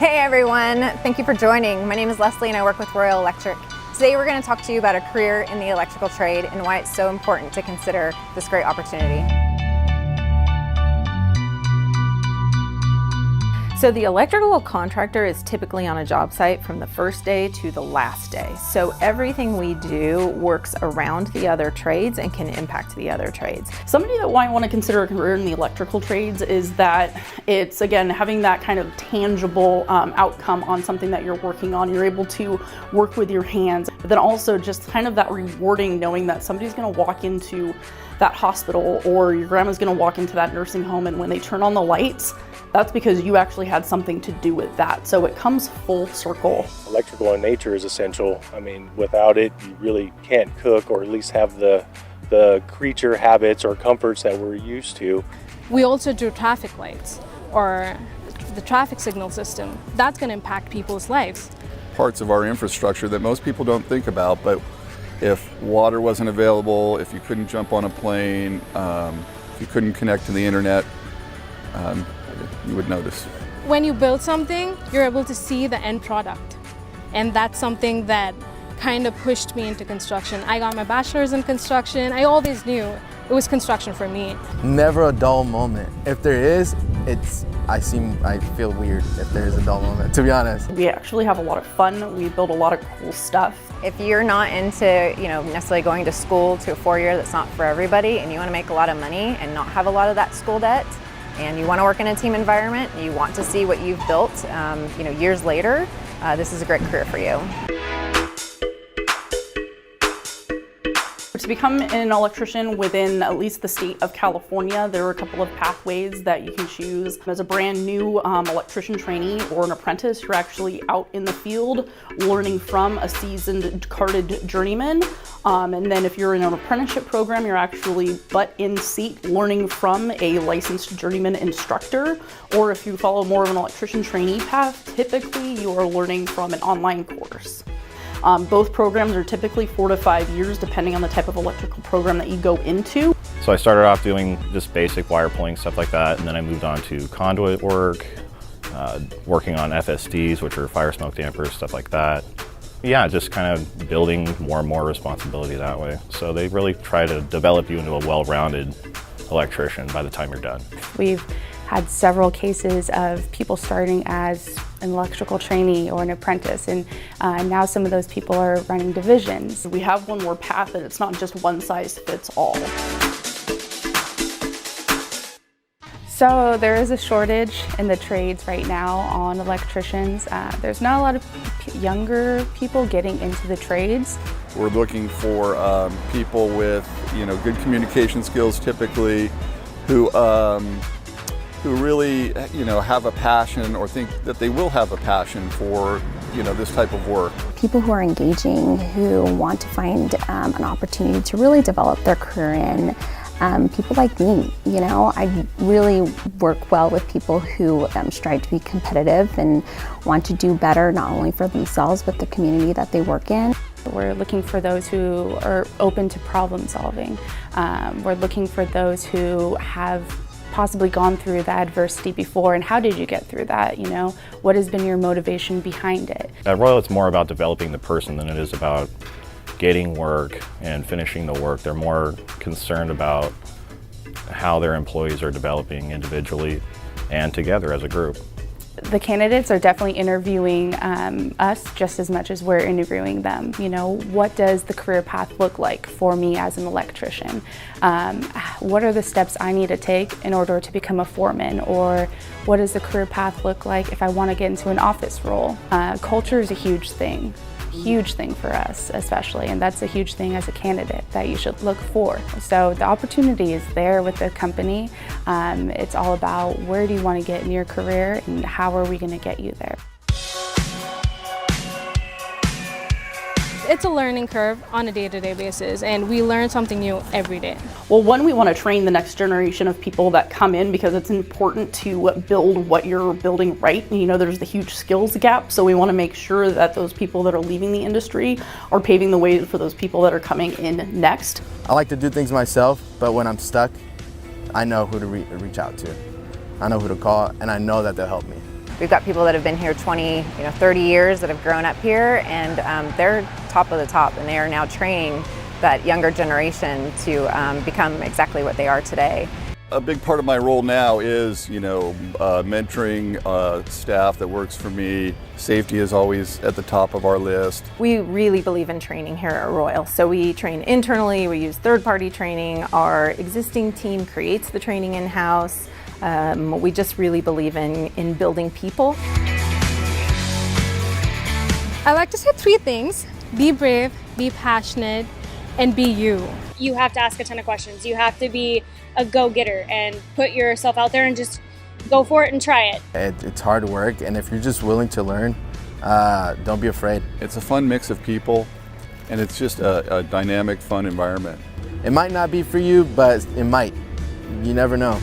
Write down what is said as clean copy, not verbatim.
Hey everyone, thank you for joining. My name is Leslie and I work with Royal Electric. Today we're going to talk to you about a career in the electrical trade and why it's so important to consider this great opportunity. So the electrical contractor is typically on a job site from the first day to the last day. So everything we do works around the other trades and can impact the other trades. Somebody that might want to consider a career in the electrical trades is that it's, again, having that kind of tangible outcome on something that you're working on. You're able to work with your hands, but then also just kind of that rewarding knowing that somebody's going to walk into that hospital or your grandma's going to walk into that nursing home, and when they turn on the lights, that's because you actually had something to do with that. So it comes full circle. Electrical in nature is essential. I mean, without it, you really can't cook or at least have the creature habits or comforts that we're used to. We also do traffic lights or the traffic signal system. That's going to impact people's lives. Parts of our infrastructure that most people don't think about, but if water wasn't available, if you couldn't jump on a plane, if you couldn't connect to the internet, you would notice. When you build something, you're able to see the end product. And that's something that kind of pushed me into construction. I got my bachelor's in construction. I always knew it was construction for me. Never a dull moment. If there is, I feel weird if there is a dull moment, to be honest. We actually have a lot of fun. We build a lot of cool stuff. If you're not into, necessarily going to school to a four-year, that's not for everybody, and you want to make a lot of money and not have a lot of that school debt, and you want to work in a team environment, you want to see what you've built, years later, this is a great career for you. To become an electrician within at least the state of California, there are a couple of pathways that you can choose. As a brand new electrician trainee or an apprentice, you're actually out in the field learning from a seasoned carded journeyman. And then if you're in an apprenticeship program, you're actually butt in seat learning from a licensed journeyman instructor. Or if you follow more of an electrician trainee path, typically you are learning from an online course. Both programs are typically 4 to 5 years, depending on the type of electrical program that you go into. So I started off doing just basic wire pulling, stuff like that, and then I moved on to conduit work, working on FSDs, which are fire smoke dampers, stuff like that. Yeah, just kind of building more and more responsibility that way. So they really try to develop you into a well-rounded electrician by the time you're done. We've had several cases of people starting as an electrical trainee or an apprentice, and now some of those people are running divisions. We have one more path, and it's not just one size fits all. So there is a shortage in the trades right now on electricians. There's not a lot of younger people getting into the trades. We're looking for people with, good communication skills typically, who really, have a passion or think that they will have a passion for, this type of work. People who are engaging, who want to find an opportunity to really develop their career in. People like me, I really work well with people who strive to be competitive and want to do better, not only for themselves, but the community that they work in. We're looking for those who are open to problem solving. We're looking for those who have possibly gone through the adversity before, and how did you get through that? What has been your motivation behind it? At Royal, it's more about developing the person than it is about getting work and finishing the work. They're more concerned about how their employees are developing individually and together as a group. The candidates are definitely interviewing us just as much as we're interviewing them. What does the career path look like for me as an electrician? What are the steps I need to take in order to become a foreman? Or what does the career path look like if I want to get into an office role? Culture is a huge thing for us especially, and that's a huge thing as a candidate that you should look for. So the opportunity is there with the company. It's all about where do you want to get in your career and how are we going to get you there. It's a learning curve on a day-to-day basis, and we learn something new every day. Well, one, we want to train the next generation of people that come in because it's important to build what you're building right. There's the huge skills gap, so we want to make sure that those people that are leaving the industry are paving the way for those people that are coming in next. I like to do things myself, but when I'm stuck, I know who to reach out to. I know who to call, and I know that they'll help me. We've got people that have been here 20, 30 years that have grown up here, and they're top of the top, and they are now training that younger generation to become exactly what they are today. A big part of my role now is, mentoring staff that works for me. Safety is always at the top of our list. We really believe in training here at Royal. So we train internally, we use third-party training. Our existing team creates the training in-house. We just really believe in building people. I like to say 3 things: be brave, be passionate, and be you. You have to ask a ton of questions. You have to be a go-getter and put yourself out there and just go for it and try it. It's hard work, and if you're just willing to learn, don't be afraid. It's a fun mix of people, and it's just a dynamic, fun environment. It might not be for you, but it might. You never know.